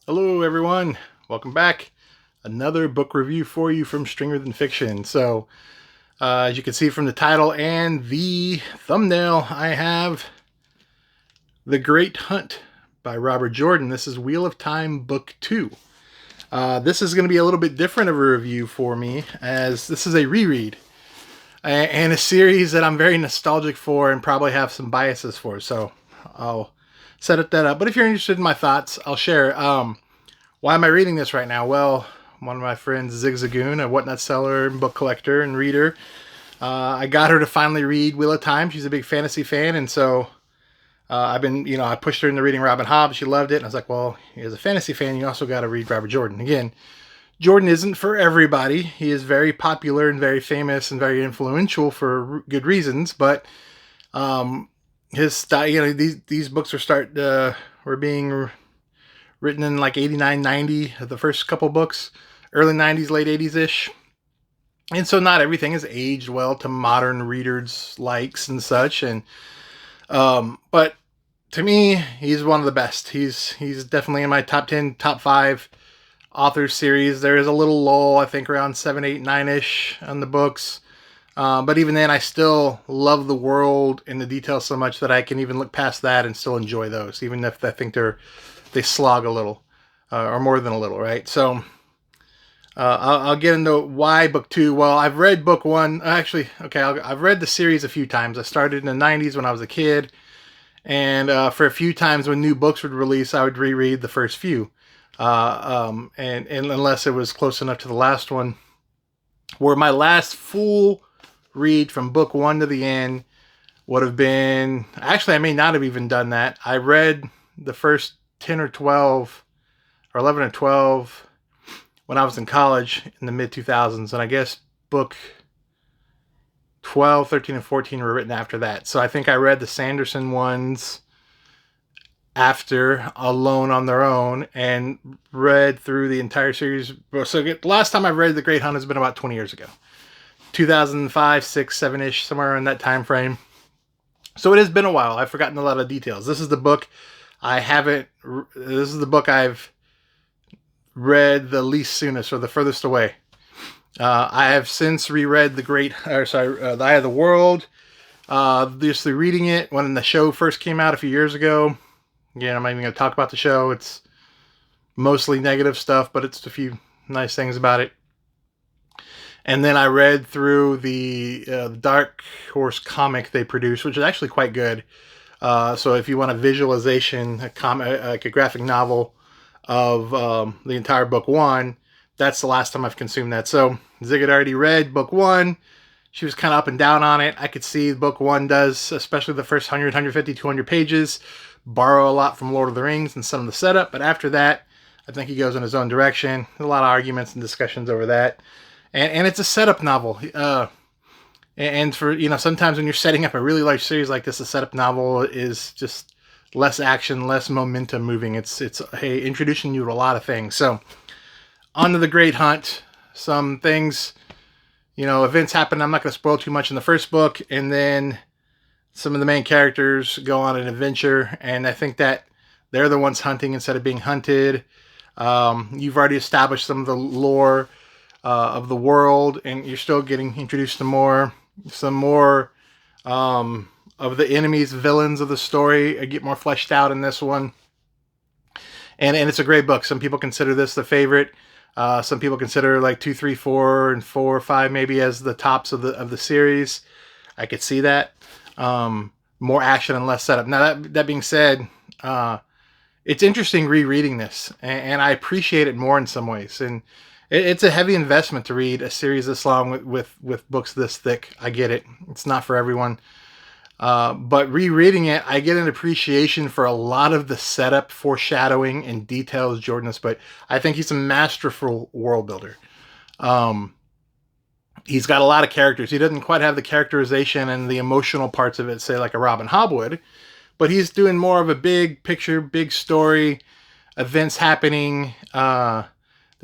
Hello, everyone. Welcome back. Another book review for you from Stringer Than Fiction. So, as you can see from the title and the thumbnail, I have The Great Hunt by Robert Jordan. This is Wheel of Time Book 2. This is going to be a little bit different of a review for me, as this is a reread and a series that I'm very nostalgic for and probably have some biases for. So, I'll set that up. But if you're interested in my thoughts, I'll share. Why am I reading this right now? Well, one of my friends, Zig Zagoon, a whatnot seller, book collector, and reader, I got her to finally read Wheel of Time. She's a big fantasy fan, and so I pushed her into reading Robin Hobb. She loved it, and I was like, well, as a fantasy fan, you also got to read Robert Jordan. Again, Jordan isn't for everybody. He is very popular and very famous and very influential for good reasons, but his style, these books were being written in like 89, 90, the first couple books, early 90s, late 80s-ish. And so not everything has aged well to modern readers' likes and such. But to me, he's one of the best. He's definitely in my top 10, top 5 authors series. There is a little lull, I think around 7, 8, 9-ish on the books. But even then, I still love the world and the details so much that I can even look past that and still enjoy those, even if I think they slog a little, or more than a little, right? So I'll get into why book 2. Well, I've read book 1. Actually, okay, I've read the series a few times. I started in the 90s when I was a kid, and for a few times when new books would release, I would reread the first few, and unless it was close enough to the last one, where my last full read from book 1 to the end would have been, actually I may not have even done that. I read the first 10 or 12 or 11 or 12 when I was in college in the mid 2000s, and I guess book 12, 13, and 14 were written after that. So I think I read the Sanderson ones after, alone on their own, and read through the entire series. So the last time I read The Great Hunt has been about 20 years ago, 2005, 6, 7-ish, somewhere in that time frame. So it has been a while. I've forgotten a lot of details. This is the book I've read the least soonest, or the furthest away. I have since reread The Eye of the World. Just reading it when the show first came out a few years ago. Again, I'm not even going to talk about the show. It's mostly negative stuff, but it's a few nice things about it. And then I read through the Dark Horse comic they produced, which is actually quite good. So if you want a visualization, like a graphic novel of the entire book 1, that's the last time I've consumed that. So Zig had already read book 1. She was kind of up and down on it. I could see book 1 does, especially the first 100, 150, 200 pages, borrow a lot from Lord of the Rings and some of the setup. But after that, I think he goes in his own direction. There's a lot of arguments and discussions over that. And it's a setup novel. And for, sometimes when you're setting up a really large series like this, a setup novel is just less action, less momentum moving. It's hey, introducing you to a lot of things. So, on to The Great Hunt. Some things, events happen. I'm not going to spoil too much in the first book. And then some of the main characters go on an adventure. And I think that they're the ones hunting instead of being hunted. You've already established some of the lore of the world, and you're still getting introduced to some more of the enemies, villains of the story get more fleshed out in this one. And it's a great book. Some people consider this the favorite. Some people consider like 2, 3, 4, and 4 or 5 maybe as the tops of the series. I could see that. More action and less setup. Now that being said, it's interesting rereading this, and I appreciate it more in some ways. And it's a heavy investment to read a series this long with books this thick. I get it. It's not for everyone. But rereading it, I get an appreciation for a lot of the setup, foreshadowing, and details Jordan has put. I think he's a masterful world builder. He's got a lot of characters. He doesn't quite have the characterization and the emotional parts of it, say, like a Robin Hobb would. But he's doing more of a big picture, big story, events happening.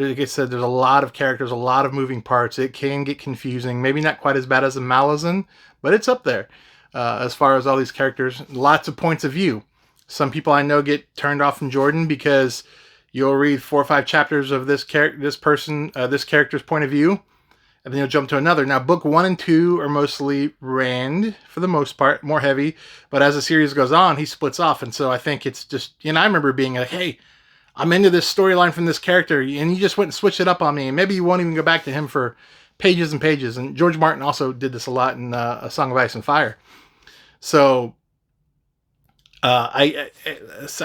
Like I said, there's a lot of characters, a lot of moving parts. It can get confusing. Maybe not quite as bad as a Malazan, but it's up there as far as all these characters. Lots of points of view. Some people I know get turned off from Jordan because You'll read 4 or 5 chapters of this character's point of view, and then you'll jump to another. Now, book 1 and 2 are mostly Rand, for the most part, more heavy. But as the series goes on, he splits off. And so I think it's just, I remember being like, hey, I'm into this storyline from this character, and you just went and switched it up on me. And maybe you won't even go back to him for pages and pages. And George Martin also did this a lot in A Song of Ice and Fire. So I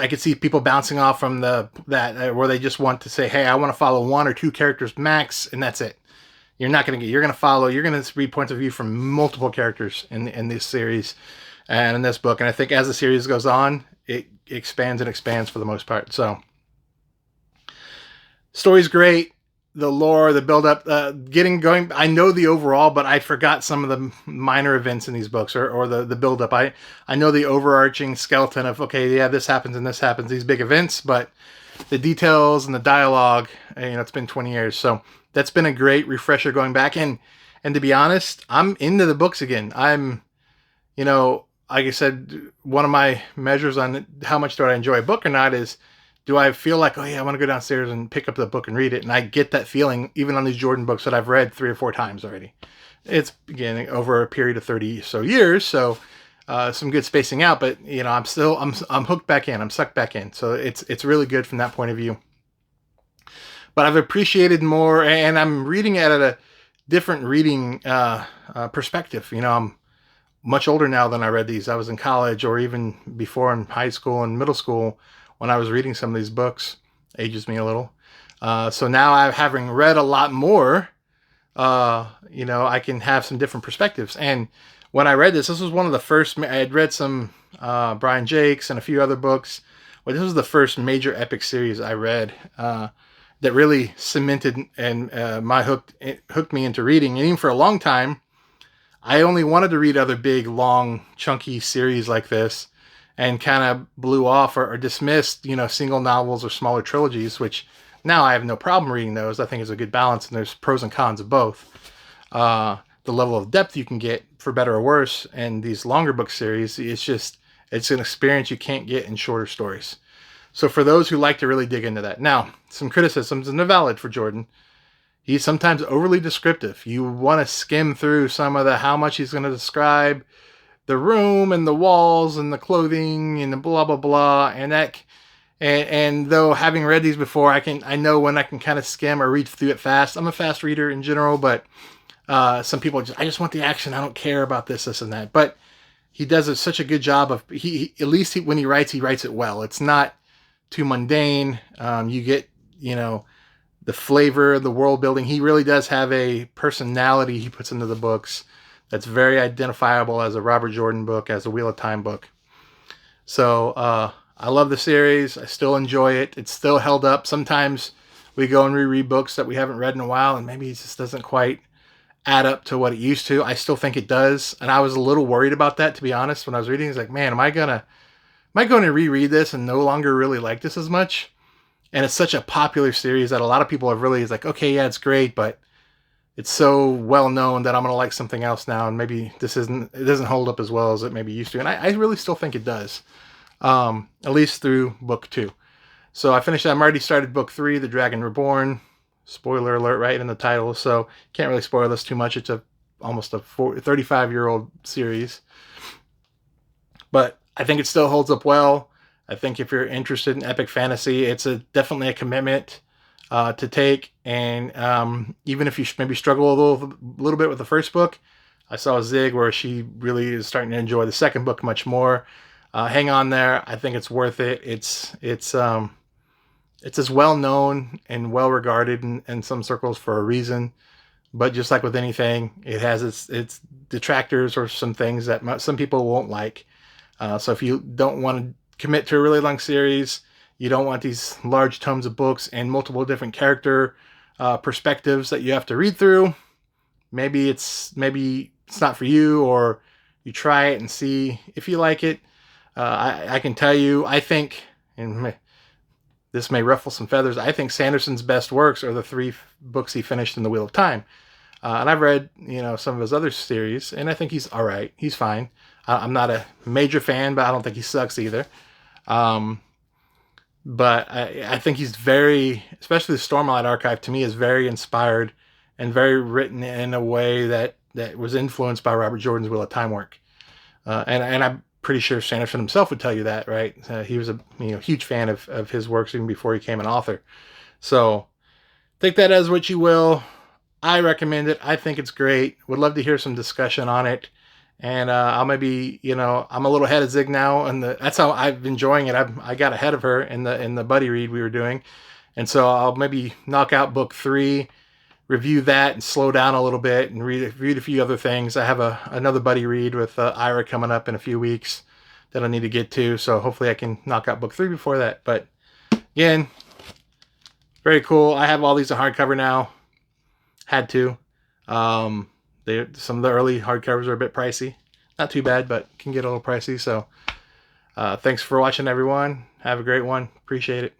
could see people bouncing off from where they just want to say, hey, I want to follow 1 or 2 characters max, and that's it. You're going to read points of view from multiple characters in this series and in this book. And I think as the series goes on, it expands and expands for the most part. So, story's great. The lore, the build-up, getting going. I know the overall, but I forgot some of the minor events in these books or the build-up. I know the overarching skeleton of, okay, yeah, this happens and this happens, these big events, but the details and the dialogue, it's been 20 years. So that's been a great refresher going back. And to be honest, I'm into the books again. I'm, like I said, one of my measures on how much do I enjoy a book or not is, do I feel like, oh yeah, I want to go downstairs and pick up the book and read it? And I get that feeling even on these Jordan books that I've read 3 or 4 times already. It's, again, over a period of 30 so years, so some good spacing out, but I'm hooked back in. I'm sucked back in. So it's really good from that point of view. But I've appreciated more, and I'm reading it at a different reading perspective. I'm much older now than I read these. I was in college or even before in high school and middle school when I was reading some of these books. Ages me a little. So now, having read a lot more, I can have some different perspectives. And when I read this was one of the first. I had read some Brian Jakes and a few other books, but this was the first major epic series I read that really cemented and hooked me into reading. And even for a long time, I only wanted to read other big, long, chunky series like this, and kind of blew off or dismissed, single novels or smaller trilogies, which now I have no problem reading those. I think it's a good balance, and there's pros and cons of both. The level of depth you can get, for better or worse, and these longer book series, it's an experience you can't get in shorter stories. So for those who like to really dig into that. Now, some criticisms, and they're valid for Jordan. He's sometimes overly descriptive. You want to skim through some of how much he's going to describe the room and the walls and the clothing and the blah, blah, blah. And though having read these before, I know when I can kind of skim or read through it fast. I'm a fast reader in general, but some people I just want the action. I don't care about this and that. But he does such a good job of, at least when he writes it well. It's not too mundane. You get, the flavor, the world building. He really does have a personality he puts into the books that's very identifiable as a Robert Jordan book, as a Wheel of Time book. So I love the series. I still enjoy it. It's still held up. Sometimes we go and reread books that we haven't read in a while, and maybe it just doesn't quite add up to what it used to. I still think it does, and I was a little worried about that, to be honest, when I was reading. It's like, man, am I going to reread this and no longer really like this as much? And it's such a popular series that a lot of people have really, it's like, okay, yeah, it's great, but it's so well known that I'm going to like something else now, and maybe it doesn't hold up as well as it maybe used to. And I really still think it does, at least through book 2. So I finished that. I'm already started book 3, The Dragon Reborn. Spoiler alert right in the title, so can't really spoil this too much. It's almost a 35-year-old series. But I think it still holds up well. I think if you're interested in epic fantasy, it's definitely a commitment to take. And even if you maybe struggle a little bit with the first book, I saw a Zig where she really is starting to enjoy the second book much more. Hang on there. I think it's worth it. It's as well known and well regarded in some circles for a reason. But just like with anything, it has its detractors or some things that some people won't like. So if you don't want to commit to a really long series, you don't want these large tomes of books and multiple different character perspectives that you have to read through, maybe it's not for you, or you try it and see if you like it. I can tell you, I think, and this may ruffle some feathers, I think Sanderson's best works are the 3 books he finished in the Wheel of Time. And I've read, some of his other series, and I think he's all right. He's fine. I'm not a major fan, but I don't think he sucks either. but I think he's very, especially the Stormlight Archive to me is very inspired and very written in a way that was influenced by Robert Jordan's Wheel of Time work. And I'm pretty sure Sanderson himself would tell you that, right? He was a huge fan of his works even before he became an author. So take that as what you will. I recommend it. I think it's great. Would love to hear some discussion on it. And I'll maybe, I'm a little ahead of Zig now, and that's how I've been enjoying it. I got ahead of her in the buddy read we were doing, and so I'll maybe knock out book 3, review that, and slow down a little bit, and read a few other things. I have another buddy read with Ira coming up in a few weeks that I need to get to, so hopefully I can knock out book 3 before that. But again, very cool. I have all these in hardcover now. Had to. Some of the early hardcovers are a bit pricey. Not too bad, but can get a little pricey. So thanks for watching, everyone. Have a great one. Appreciate it.